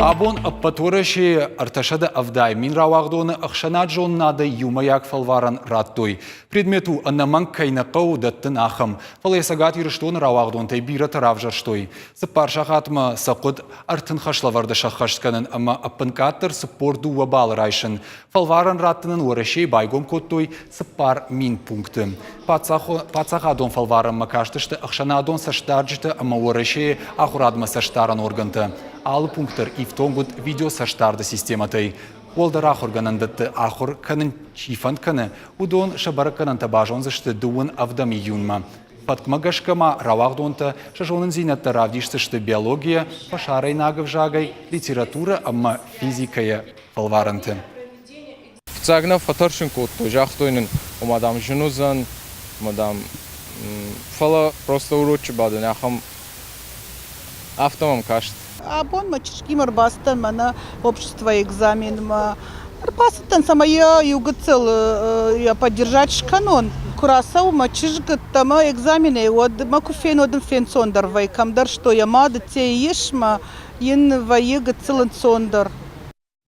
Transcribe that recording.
Абон аппатураши арташада авдай мин равагдоны ахшанаджон нады юмаяк фалваран раттой. Предмету аннаман кайнақау даттын ахым. Фалайсагат юриштон равагдон тайбира таравжарштой. Сапаршахатма сақуд артын хашлаварды шахашсканын, ама аппанкаттыр сапорду вабал райшын. Фалваран раттынын уарашей байгом коттой сапар мин пункты. Пацахадон фалваран макаштышты ахшанадон саштарджыты, ама уарашей ахурадма саштаран органты. Алы пункттар ифтонгут видео саштарды систематай. Олдарах органандатты ахур канын чифанд каны, удон шабарак канын табажон зашты дуын авдами юнма. Паткмагашкама равагдонта шашонын зинатта равдиштышты биология, пашарай нагов жагай, литература, амма физикая фалваранты. Цагна фатаршын котто, жахтойнын мадам жунузан, мадам фала просто урочи бадын, ахам автомам кашт. Абон мачишки марбастан мана общество экзамен ма арпасытан самая югыцел я поддержать шканон курасау мачишгы тама экзамены от макуфен одын фен сондар вайкамдар что я мады те ешма ин вайгыцелын сондар.